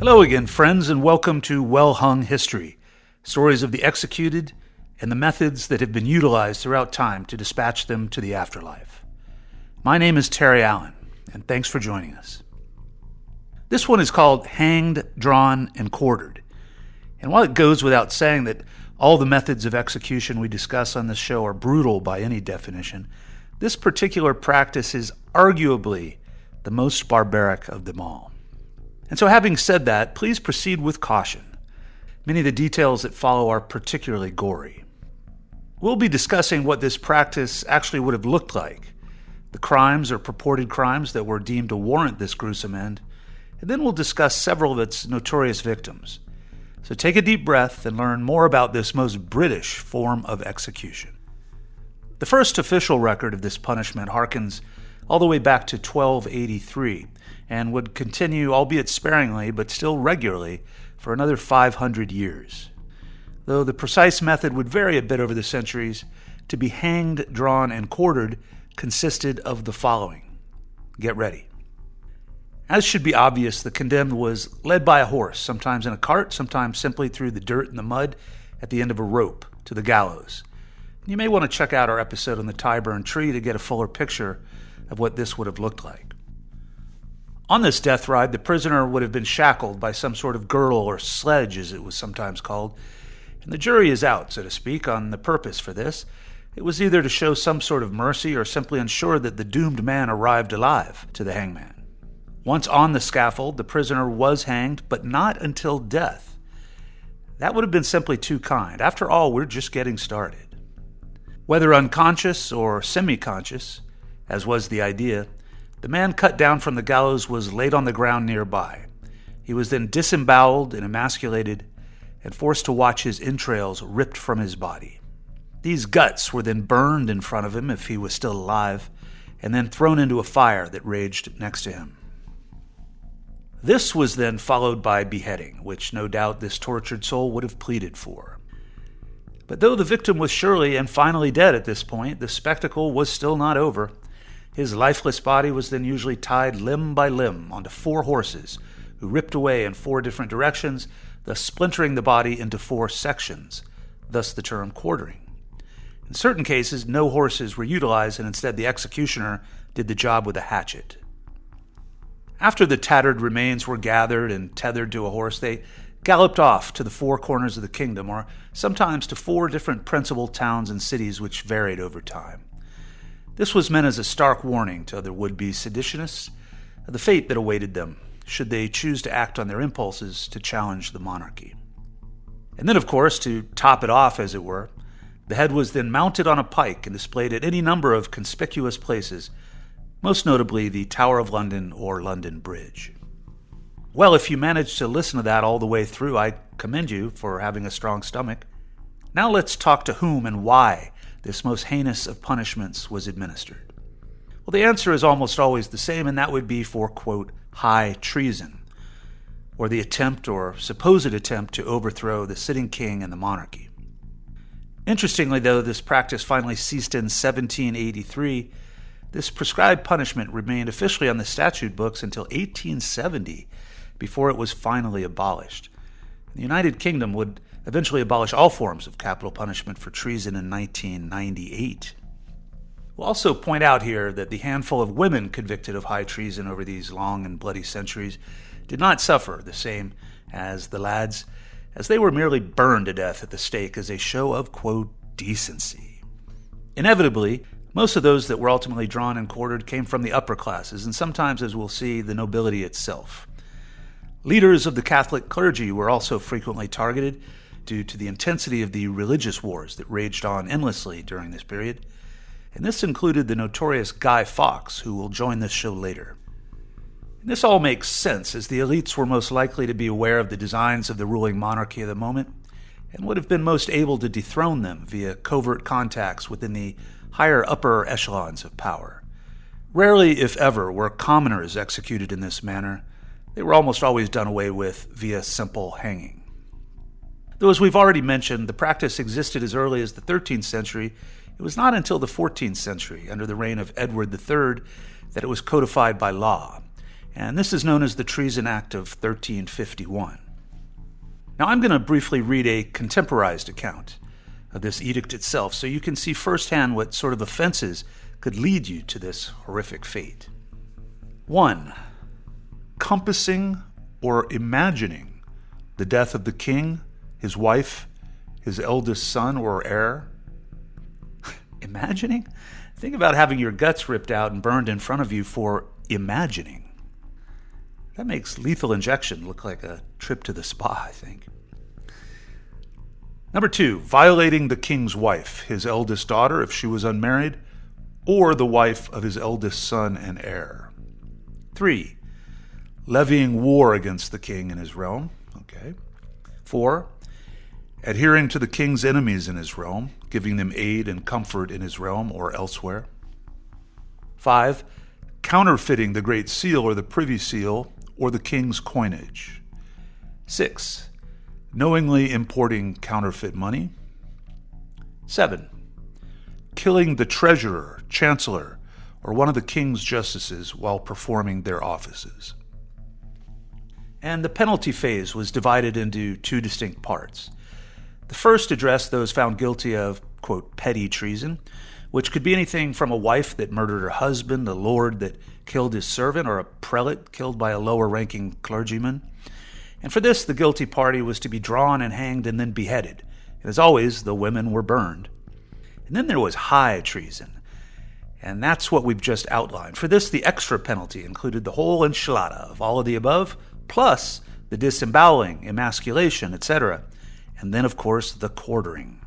Hello again, friends, and welcome to Well-Hung History, stories of the executed and the methods that have been utilized throughout time to dispatch them to the afterlife. My name is Terry Allen, and thanks for joining us. This one is called Hanged, Drawn, and Quartered. And while it goes without saying that all the methods of execution we discuss on this show are brutal by any definition, this particular practice is arguably the most barbaric of them all. And so having said that, please proceed with caution. Many of the details that follow are particularly gory. We'll be discussing what this practice actually would have looked like, the crimes or purported crimes that were deemed to warrant this gruesome end, and then we'll discuss several of its notorious victims. So take a deep breath and learn more about this most British form of execution. The first official record of this punishment harkens all the way back to 1283, and would continue, albeit sparingly, but still regularly, for another 500 years. Though the precise method would vary a bit over the centuries, to be hanged, drawn, and quartered consisted of the following. Get ready. As should be obvious, the condemned was led by a horse, sometimes in a cart, sometimes simply through the dirt and the mud at the end of a rope to the gallows. You may want to check out our episode on the Tyburn tree to get a fuller picture of what this would have looked like. On this death ride, the prisoner would have been shackled by some sort of girdle or sledge, as it was sometimes called, and the jury is out, so to speak, on the purpose for this. It was either to show some sort of mercy or simply ensure that the doomed man arrived alive to the hangman. Once on the scaffold, the prisoner was hanged, but not until death. That would have been simply too kind. After all, we're just getting started. Whether unconscious or semi-conscious, as was the idea, the man cut down from the gallows was laid on the ground nearby. He was then disemboweled and emasculated and forced to watch his entrails ripped from his body. These guts were then burned in front of him if he was still alive, and then thrown into a fire that raged next to him. This was then followed by beheading, which no doubt this tortured soul would have pleaded for. But though the victim was surely and finally dead at this point, the spectacle was still not over. His lifeless body was then usually tied limb by limb onto 4 horses, who ripped away in 4 different directions, thus splintering the body into 4 sections, thus the term quartering. In certain cases, no horses were utilized, and instead the executioner did the job with a hatchet. After the tattered remains were gathered and tethered to a horse, they galloped off to the 4 corners of the kingdom, or sometimes to 4 different principal towns and cities which varied over time. This was meant as a stark warning to other would-be seditionists of the fate that awaited them, should they choose to act on their impulses to challenge the monarchy. And then, of course, to top it off, as it were, the head was then mounted on a pike and displayed at any number of conspicuous places, most notably the Tower of London or London Bridge. Well, if you managed to listen to that all the way through, I commend you for having a strong stomach. Now let's talk to whom and why this most heinous of punishments was administered. Well, the answer is almost always the same, and that would be for, quote, high treason, or the attempt or supposed attempt to overthrow the sitting king and the monarchy. Interestingly, though this practice finally ceased in 1783, this prescribed punishment remained officially on the statute books until 1870, before it was finally abolished. The United Kingdom would eventually abolish all forms of capital punishment for treason in 1998. We'll also point out here that the handful of women convicted of high treason over these long and bloody centuries did not suffer the same as the lads, as they were merely burned to death at the stake as a show of, quote, decency. Inevitably, most of those that were ultimately drawn and quartered came from the upper classes, and sometimes, as we'll see, the nobility itself. Leaders of the Catholic clergy were also frequently targeted due to the intensity of the religious wars that raged on endlessly during this period, and this included the notorious Guy Fawkes, who will join this show later. And this all makes sense, as the elites were most likely to be aware of the designs of the ruling monarchy of the moment, and would have been most able to dethrone them via covert contacts within the higher upper echelons of power. Rarely, if ever, were commoners executed in this manner. They were almost always done away with via simple hanging. Though, as we've already mentioned, the practice existed as early as the 13th century, it was not until the 14th century, under the reign of Edward III, that it was codified by law, and this is known as the Treason Act of 1351. Now I'm going to briefly read a contemporized account of this edict itself so you can see firsthand what sort of offenses could lead you to this horrific fate. 1. Compassing or imagining the death of the king, his wife, his eldest son or heir. Imagining? Think about having your guts ripped out and burned in front of you for imagining. That makes lethal injection look like a trip to the spa, I think. Number 2, violating the king's wife, his eldest daughter if she was unmarried, or the wife of his eldest son and heir. 3, levying war against the king and his realm. Okay. 4, adhering to the king's enemies in his realm, giving them aid and comfort in his realm or elsewhere. 5, counterfeiting the Great Seal or the Privy Seal or the king's coinage. 6, knowingly importing counterfeit money. 7, killing the treasurer, chancellor, or one of the king's justices while performing their offices. And the penalty phase was divided into 2 distinct parts. The first addressed those found guilty of, quote, petty treason, which could be anything from a wife that murdered her husband, a lord that killed his servant, or a prelate killed by a lower-ranking clergyman. And for this, the guilty party was to be drawn and hanged and then beheaded. And as always, the women were burned. And then there was high treason. And that's what we've just outlined. For this, the extra penalty included the whole enchilada of all of the above, plus the disemboweling, emasculation, etc. And then, of course, the quartering.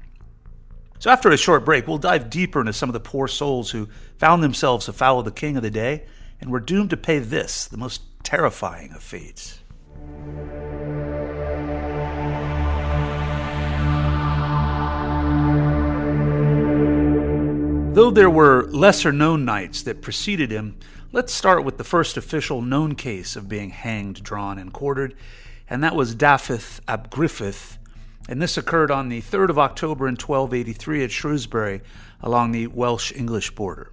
So after a short break, we'll dive deeper into some of the poor souls who found themselves afoul of the king of the day and were doomed to pay this, the most terrifying of fates. Though there were lesser-known knights that preceded him, let's start with the first official known case of being hanged, drawn, and quartered, and that was Dath AB Griffith, and this occurred on the 3rd of October in 1283 at Shrewsbury along the Welsh-English border.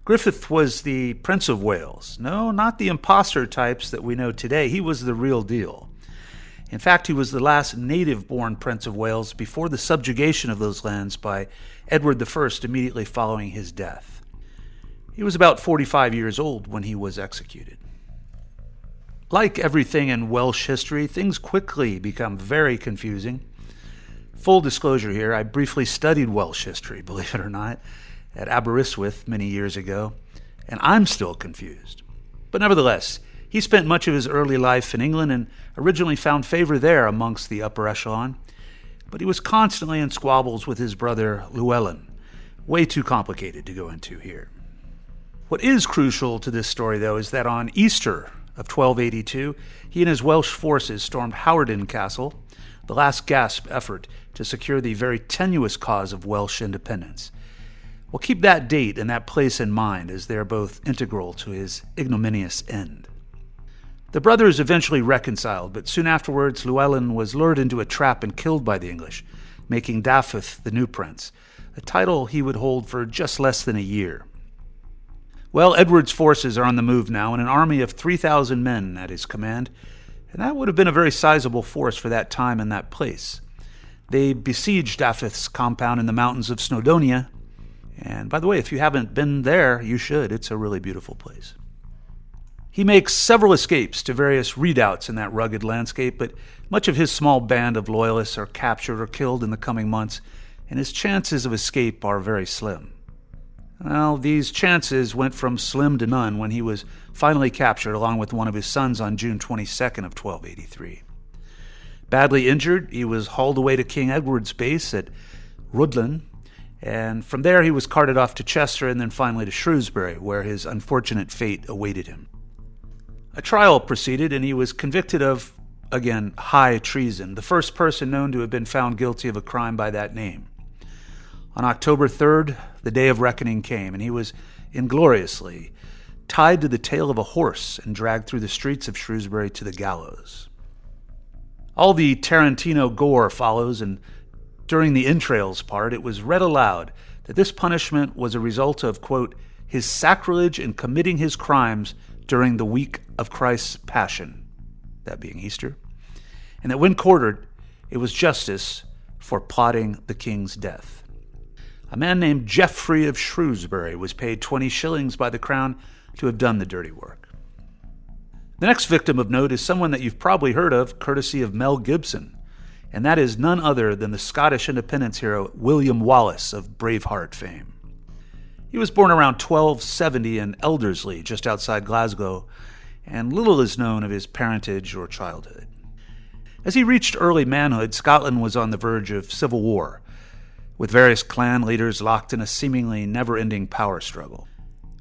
Griffith was the Prince of Wales. No, not the imposter types that we know today. He was the real deal. In fact, he was the last native-born Prince of Wales before the subjugation of those lands by Edward I immediately following his death. He was about 45 years old when he was executed. Like everything in Welsh history, things quickly become very confusing. Full disclosure here, I briefly studied Welsh history, believe it or not, at Aberystwyth many years ago, and I'm still confused. But nevertheless, he spent much of his early life in England and originally found favor there amongst the upper echelon, but he was constantly in squabbles with his brother Llewellyn. Way too complicated to go into here. What is crucial to this story, though, is that on Easter of 1282, he and his Welsh forces stormed Hawarden Castle, the last gasp effort to secure the very tenuous cause of Welsh independence. We'll keep that date and that place in mind as they are both integral to his ignominious end. The brothers eventually reconciled, but soon afterwards Llewellyn was lured into a trap and killed by the English, making Dath the new prince, a title he would hold for just less than a year. Well, Edward's forces are on the move now, and an army of 3,000 men at his command, and that would have been a very sizable force for that time and that place. They besieged Dath's compound in the mountains of Snowdonia, and by the way, if you haven't been there, you should. It's a really beautiful place. He makes several escapes to various redoubts in that rugged landscape, but much of his small band of loyalists are captured or killed in the coming months, and his chances of escape are very slim. Well, these chances went from slim to none when he was finally captured along with one of his sons on June 22nd of 1283. Badly injured, he was hauled away to King Edward's base at Rhuddlan, and from there he was carted off to Chester and then finally to Shrewsbury, where his unfortunate fate awaited him. A trial proceeded, and he was convicted of, again, high treason, the first person known to have been found guilty of a crime by that name. On October 3rd, the day of reckoning came, and he was ingloriously tied to the tail of a horse and dragged through the streets of Shrewsbury to the gallows. All the Tarantino gore follows, and during the entrails part, it was read aloud that this punishment was a result of, quote, his sacrilege in committing his crimes during the week of Christ's Passion, that being Easter, and that when quartered, it was justice for plotting the king's death. A man named Geoffrey of Shrewsbury was paid 20 shillings by the crown to have done the dirty work. The next victim of note is someone that you've probably heard of, courtesy of Mel Gibson, and that is none other than the Scottish independence hero William Wallace of Braveheart fame. He was born around 1270 in Elderslie, just outside Glasgow, and little is known of his parentage or childhood. As he reached early manhood, Scotland was on the verge of civil war, with various clan leaders locked in a seemingly never-ending power struggle.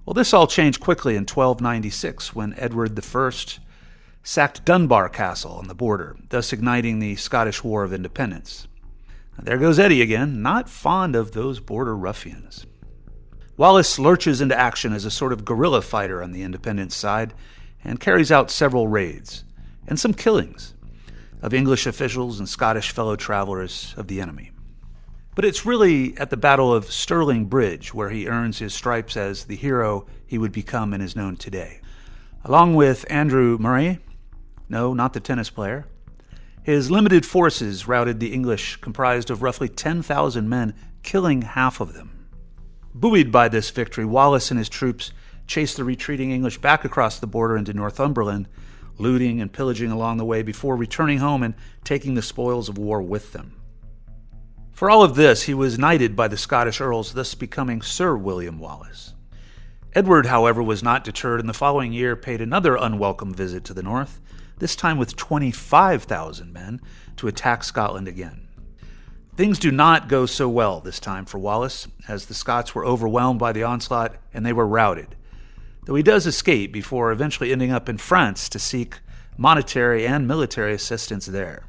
Well, this all changed quickly in 1296 when Edward I sacked Dunbar Castle on the border, thus igniting the Scottish War of Independence. Now, there goes Eddie again, not fond of those border ruffians. Wallace lurches into action as a sort of guerrilla fighter on the independence side and carries out several raids and some killings of English officials and Scottish fellow travelers of the enemy. But it's really at the Battle of Stirling Bridge where he earns his stripes as the hero he would become and is known today. Along with Andrew Murray, no, not the tennis player, his limited forces routed the English, comprised of roughly 10,000 men, killing half of them. Buoyed by this victory, Wallace and his troops chased the retreating English back across the border into Northumberland, looting and pillaging along the way before returning home and taking the spoils of war with them. For all of this, he was knighted by the Scottish earls, thus becoming Sir William Wallace. Edward, however, was not deterred, and the following year paid another unwelcome visit to the north, this time with 25,000 men, to attack Scotland again. Things do not go so well this time for Wallace, as the Scots were overwhelmed by the onslaught and they were routed, though he does escape before eventually ending up in France to seek monetary and military assistance there.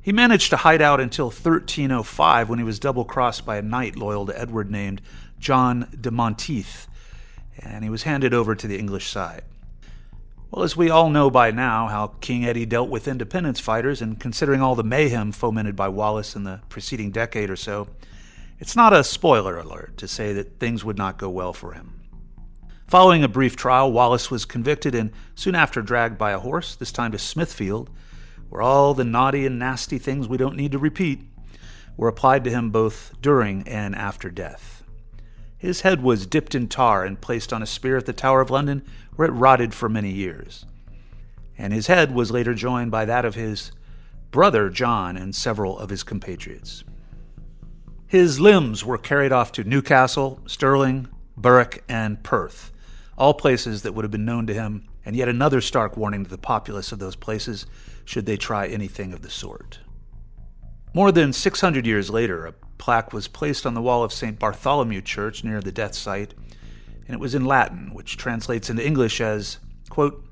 He managed to hide out until 1305 when he was double-crossed by a knight loyal to Edward named John de Monteith, and he was handed over to the English side. Well, as we all know by now how King Eddie dealt with independence fighters, and considering all the mayhem fomented by Wallace in the preceding decade or so, it's not a spoiler alert to say that things would not go well for him. Following a brief trial, Wallace was convicted and soon after dragged by a horse, this time to Smithfield, where all the naughty and nasty things we don't need to repeat were applied to him both during and after death. His head was dipped in tar and placed on a spear at the Tower of London, where it rotted for many years. And his head was later joined by that of his brother John and several of his compatriots. His limbs were carried off to Newcastle, Stirling, Berwick, and Perth, all places that would have been known to him, and yet another stark warning to the populace of those places should they try anything of the sort. More than 600 years later, a plaque was placed on the wall of St. Bartholomew Church near the death site, and it was in Latin, which translates into English as, quote,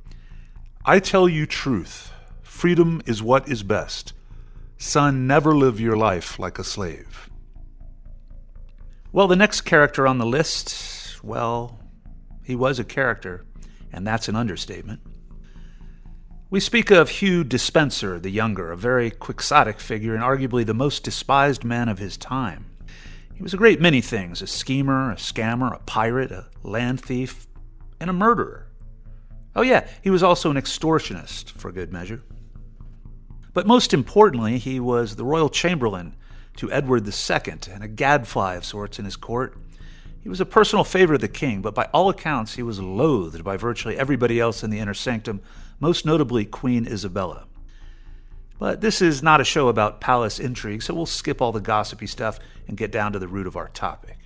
"I tell you truth, freedom is what is best. Son, never live your life like a slave." Well, the next character on the list, well, he was a character, and that's an understatement. We speak of Hugh Dispencer the Younger, a very quixotic figure and arguably the most despised man of his time. He was a great many things: a schemer, a scammer, a pirate, a land thief, and a murderer. Oh yeah, he was also an extortionist, for good measure. But most importantly, he was the royal chamberlain to Edward II and a gadfly of sorts in his court. He was a personal favorite of the king, but by all accounts he was loathed by virtually everybody else in the inner sanctum, most notably Queen Isabella. But this is not a show about palace intrigue, so we'll skip all the gossipy stuff and get down to the root of our topic.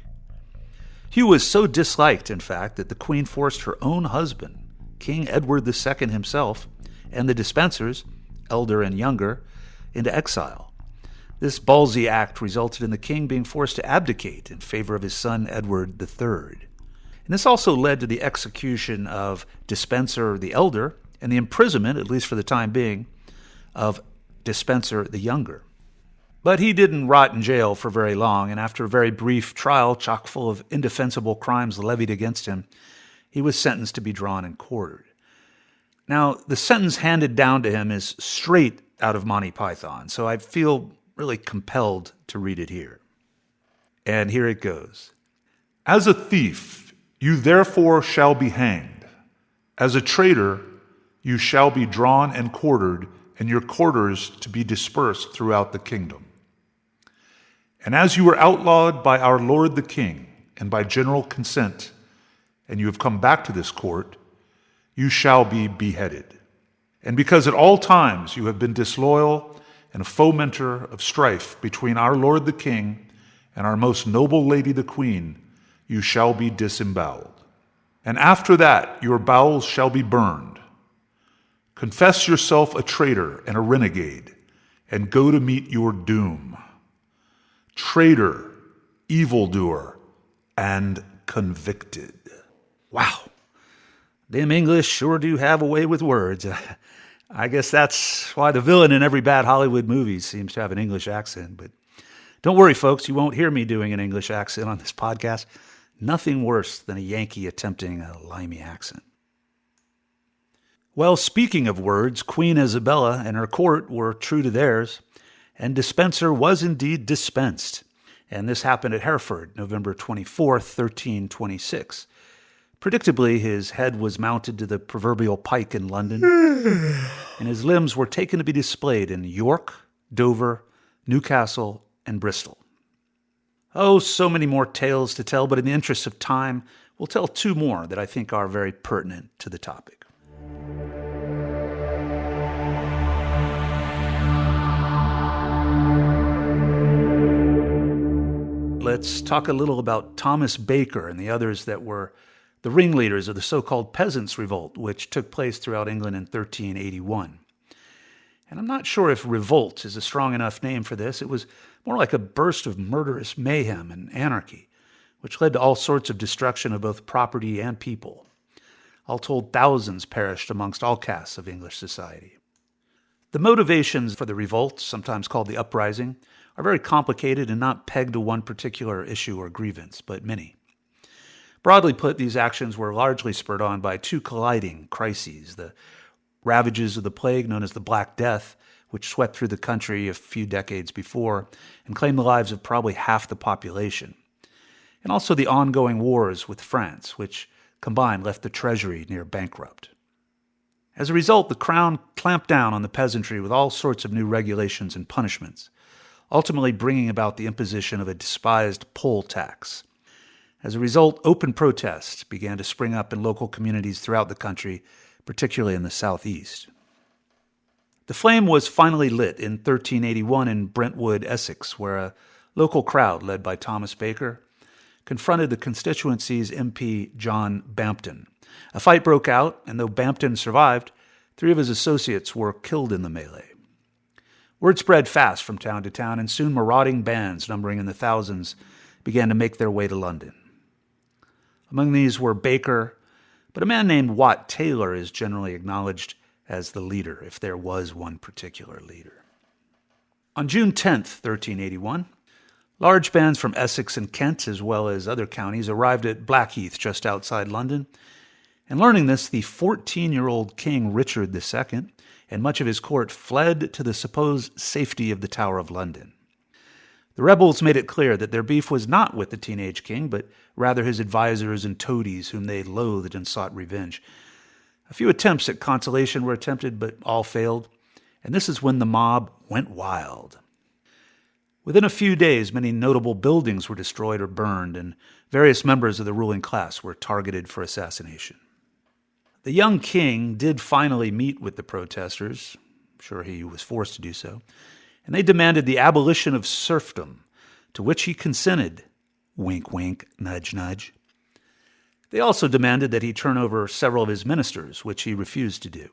Hugh was so disliked, in fact, that the queen forced her own husband, King Edward II himself, and the Despensers, elder and younger, into exile. This ballsy act resulted in the king being forced to abdicate in favor of his son Edward III. And this also led to the execution of Dispencer the Elder and the imprisonment, at least for the time being, of Dispencer the Younger. But he didn't rot in jail for very long, and after a very brief trial chock full of indefensible crimes levied against him, he was sentenced to be drawn and quartered. Now, the sentence handed down to him is straight out of Monty Python, so I feel really compelled to read it here. And here it goes. "As a thief, you therefore shall be hanged. As a traitor, you shall be drawn and quartered, and your quarters to be dispersed throughout the kingdom. And as you were outlawed by our lord the king, and by general consent, and you have come back to this court, you shall be beheaded. And because at all times you have been disloyal and a fomenter of strife between our lord the king and our most noble lady the queen, you shall be disemboweled. And after that your bowels shall be burned. Confess yourself a traitor and a renegade, and go to meet your doom. Traitor, evildoer, and convicted. Wow. Them English sure do have a way with words. I guess that's why the villain in every bad Hollywood movie seems to have an English accent. But don't worry, folks, you won't hear me doing an English accent on this podcast. Nothing worse than a Yankee attempting a limey accent. Well, speaking of words, Queen Isabella and her court were true to theirs, and Dispencer was indeed dispensed. And this happened at Hereford, November 24th, 1326. Predictably, his head was mounted to the proverbial pike in London, and his limbs were taken to be displayed in York, Dover, Newcastle, and Bristol. Oh, so many more tales to tell, but in the interest of time, we'll tell two more that I think are very pertinent to the topic. Let's talk a little about Thomas Baker and the others that were the ringleaders of the so-called Peasants Revolt, which took place throughout England in 1381. And I'm not sure if revolt is a strong enough name for this. It was more like a burst of murderous mayhem and anarchy, which led to all sorts of destruction of both property and people. All told, thousands perished amongst all castes of English society. The motivations for the revolt, sometimes called the uprising, are very complicated and not pegged to one particular issue or grievance, but many. Broadly put, these actions were largely spurred on by two colliding crises: the ravages of the plague known as the Black Death, which swept through the country a few decades before and claimed the lives of probably half the population, and also the ongoing wars with France, which combined left the treasury near bankrupt. As a result, the crown clamped down on the peasantry with all sorts of new regulations and punishments, ultimately bringing about the imposition of a despised poll tax. As a result, open protests began to spring up in local communities throughout the country, particularly in the southeast. The flame was finally lit in 1381 in Brentwood, Essex, where a local crowd led by Thomas Baker confronted the constituency's MP John Bampton. A fight broke out, and though Bampton survived, 3 of his associates were killed in the melee. Word spread fast from town to town, and soon marauding bands numbering in the thousands began to make their way to London. Among these were Baker, but a man named Wat Taylor is generally acknowledged as the leader, if there was one particular leader. On June 10th, 1381, large bands from Essex and Kent, as well as other counties, arrived at Blackheath just outside London. And learning this, the 14-year-old King Richard II and much of his court fled to the supposed safety of the Tower of London. The rebels made it clear that their beef was not with the teenage king, but rather his advisors and toadies whom they loathed and sought revenge. A few attempts at consolation were attempted, but all failed, and this is when the mob went wild. Within a few days, many notable buildings were destroyed or burned, and various members of the ruling class were targeted for assassination. The young king did finally meet with the protesters. I'm sure he was forced to do so. And they demanded the abolition of serfdom, to which he consented. Wink, wink, nudge, nudge. They also demanded that he turn over several of his ministers, which he refused to do.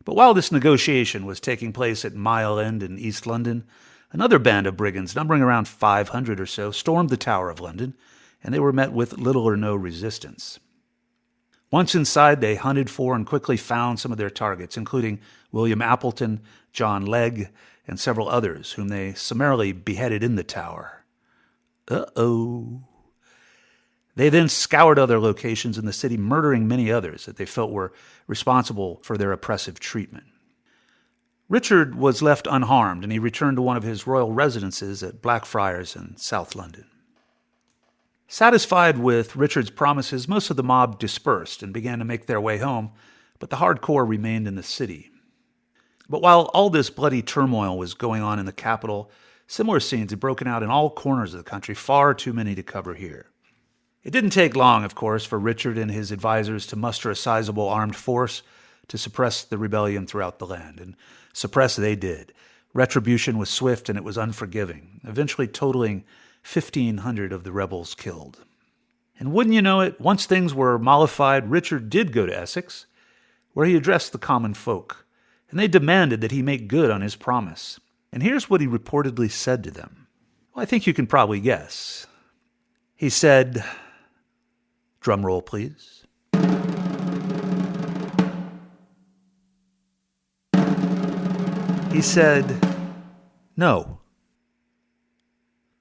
But while this negotiation was taking place at Mile End in East London, another band of brigands, numbering around 500 or so, stormed the Tower of London, and they were met with little or no resistance. Once inside, they hunted for and quickly found some of their targets, including William Appleton, John Legge, and several others, whom they summarily beheaded in the tower. Uh-oh. They then scoured other locations in the city, murdering many others that they felt were responsible for their oppressive treatment. Richard was left unharmed, and he returned to one of his royal residences at Blackfriars in South London. Satisfied with Richard's promises, most of the mob dispersed and began to make their way home, but the hardcore remained in the city. But while all this bloody turmoil was going on in the capital, similar scenes had broken out in all corners of the country, far too many to cover here. It didn't take long, of course, for Richard and his advisors to muster a sizable armed force to suppress the rebellion throughout the land, and suppress they did. Retribution was swift and it was unforgiving, eventually totaling 1,500 of the rebels killed. And wouldn't you know it, once things were mollified, Richard did go to Essex, where he addressed the common folk, and they demanded that he make good on his promise. And here's what he reportedly said to them. Well, I think you can probably guess. He said, drum roll please. He said, no.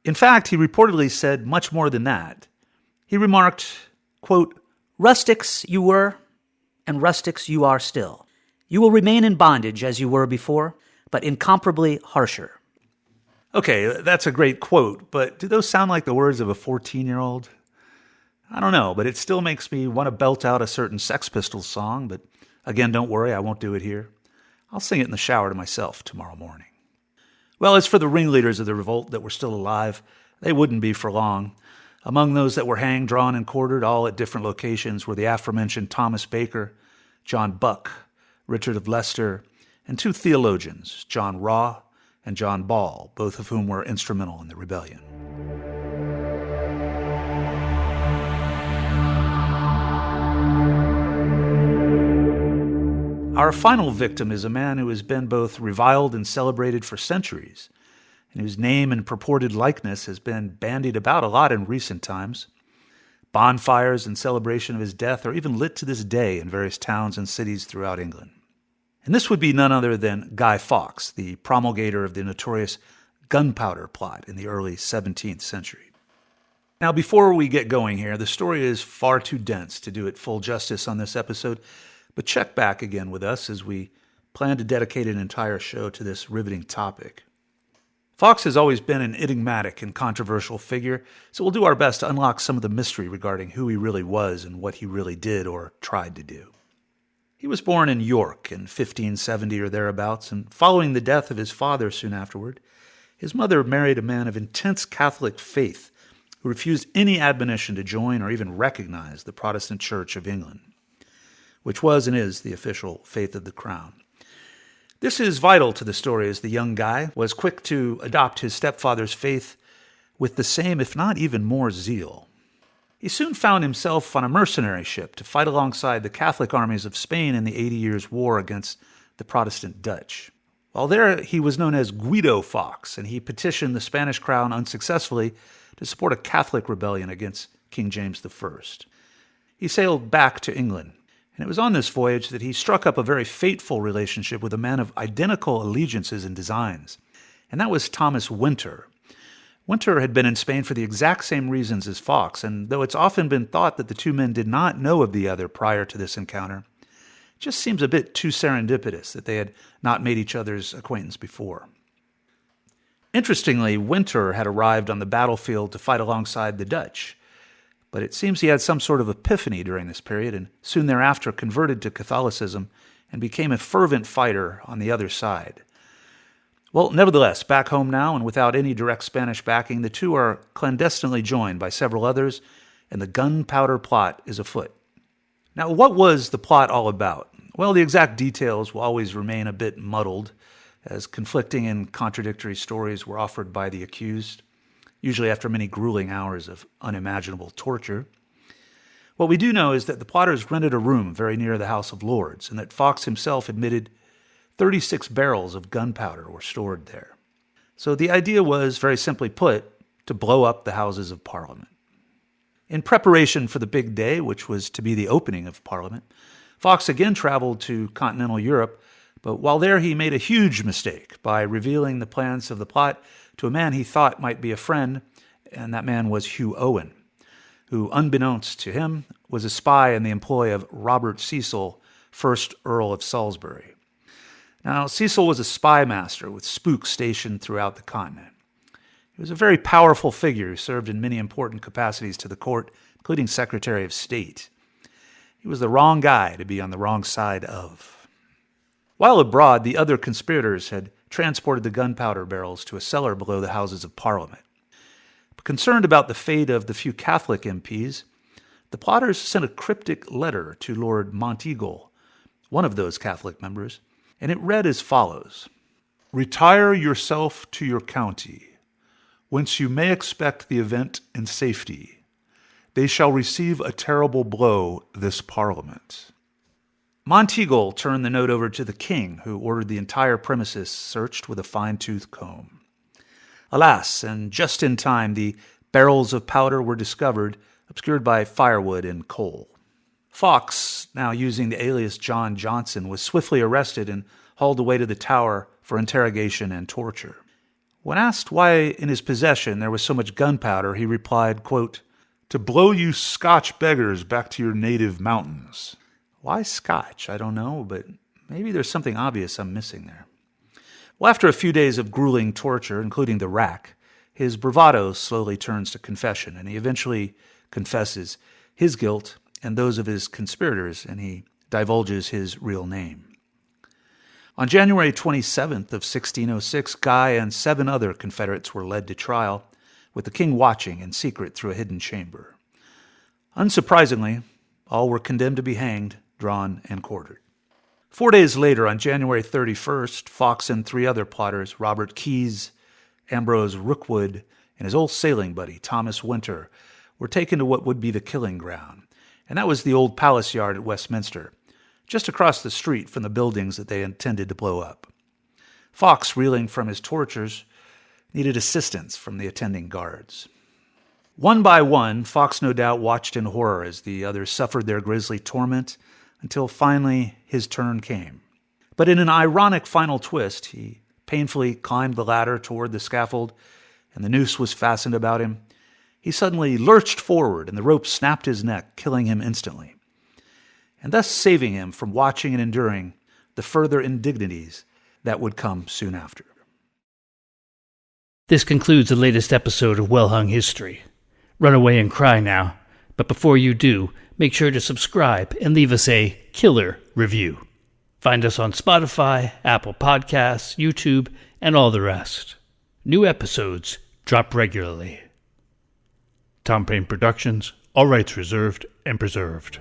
In fact, he reportedly said much more than that. He remarked, quote, "Rustics you were, and rustics you are still. You will remain in bondage as you were before, but incomparably harsher." Okay, that's a great quote, but do those sound like the words of a 14-year-old? I don't know, but it still makes me want to belt out a certain Sex Pistols song, but again, don't worry, I won't do it here. I'll sing it in the shower to myself tomorrow morning. Well, as for the ringleaders of the revolt that were still alive, they wouldn't be for long. Among those that were hanged, drawn, and quartered, all at different locations, were the aforementioned Thomas Baker, John Buck, Richard of Leicester, and two theologians, John Raw and John Ball, both of whom were instrumental in the rebellion. Our final victim is a man who has been both reviled and celebrated for centuries, and whose name and purported likeness has been bandied about a lot in recent times. Bonfires in celebration of his death are even lit to this day in various towns and cities throughout England. And this would be none other than Guy Fawkes, the promulgator of the notorious gunpowder plot in the early 17th century. Now, before we get going here, the story is far too dense to do it full justice on this episode, but check back again with us as we plan to dedicate an entire show to this riveting topic. Fawkes has always been an enigmatic and controversial figure, so we'll do our best to unlock some of the mystery regarding who he really was and what he really did or tried to do. He was born in York in 1570 or thereabouts, and following the death of his father soon afterward, his mother married a man of intense Catholic faith who refused any admonition to join or even recognize the Protestant Church of England, which was and is the official faith of the crown. This is vital to the story, as the young Guy was quick to adopt his stepfather's faith with the same, if not even more, zeal. He soon found himself on a mercenary ship to fight alongside the Catholic armies of Spain in the 80 Years' War against the Protestant Dutch. While there, he was known as Guido Fawkes, and he petitioned the Spanish crown unsuccessfully to support a Catholic rebellion against King James I. He sailed back to England, and it was on this voyage that he struck up a very fateful relationship with a man of identical allegiances and designs, and that was Thomas Winter. Winter had been in Spain for the exact same reasons as Fawkes, and though it's often been thought that the two men did not know of the other prior to this encounter, it just seems a bit too serendipitous that they had not made each other's acquaintance before. Interestingly, Winter had arrived on the battlefield to fight alongside the Dutch, but it seems he had some sort of epiphany during this period and soon thereafter converted to Catholicism and became a fervent fighter on the other side. Well, nevertheless, back home now and without any direct Spanish backing, the two are clandestinely joined by several others, and the gunpowder plot is afoot. Now, what was the plot all about? Well, the exact details will always remain a bit muddled, as conflicting and contradictory stories were offered by the accused, usually after many grueling hours of unimaginable torture. What we do know is that the plotters rented a room very near the House of Lords, and that Fawkes himself admitted 36 barrels of gunpowder were stored there. So the idea was, very simply put, to blow up the Houses of Parliament. In preparation for the big day, which was to be the opening of Parliament, Fawkes again traveled to continental Europe, but while there he made a huge mistake by revealing the plans of the plot to a man he thought might be a friend, and that man was Hugh Owen, who, unbeknownst to him, was a spy in the employ of Robert Cecil, 1st Earl of Salisbury. Now, Cecil was a spy master with spooks stationed throughout the continent. He was a very powerful figure who served in many important capacities to the court, including Secretary of State. He was the wrong guy to be on the wrong side of. While abroad, the other conspirators had transported the gunpowder barrels to a cellar below the Houses of Parliament. But concerned about the fate of the few Catholic MPs, the plotters sent a cryptic letter to Lord Monteagle, one of those Catholic members, and it read as follows: "Retire yourself to your county, whence you may expect the event in safety. They shall receive a terrible blow this Parliament." Monteagle turned the note over to the king, who ordered the entire premises searched with a fine-tooth comb. Alas, and just in time, the barrels of powder were discovered, obscured by firewood and coal. Fawkes, now using the alias John Johnson, was swiftly arrested and hauled away to the Tower for interrogation and torture. When asked why in his possession there was so much gunpowder, he replied, quote, "To blow you Scotch beggars back to your native mountains." Why Scotch? I don't know, but maybe there's something obvious I'm missing there. Well, after a few days of grueling torture, including the rack, his bravado slowly turns to confession, and he eventually confesses his guilt and those of his conspirators, and he divulges his real name. On January 27th of 1606, Guy and 7 other Confederates were led to trial, with the king watching in secret through a hidden chamber. Unsurprisingly, all were condemned to be hanged, drawn, and quartered. 4 days later, on January 31st, Fawkes and 3 other plotters, Robert Keyes, Ambrose Rookwood, and his old sailing buddy, Thomas Winter, were taken to what would be the killing ground, and that was the old palace yard at Westminster, just across the street from the buildings that they intended to blow up. Fawkes, reeling from his tortures, needed assistance from the attending guards. One by one, Fawkes no doubt watched in horror as the others suffered their grisly torment, until finally his turn came. But in an ironic final twist, he painfully climbed the ladder toward the scaffold, and the noose was fastened about him. He suddenly lurched forward, and the rope snapped his neck, killing him instantly, and thus saving him from watching and enduring the further indignities that would come soon after. This concludes the latest episode of Well Hung History. Run away and cry now, but before you do, make sure to subscribe and leave us a killer review. Find us on Spotify, Apple Podcasts, YouTube, and all the rest. New episodes drop regularly. Tom Payne Productions, all rights reserved and preserved.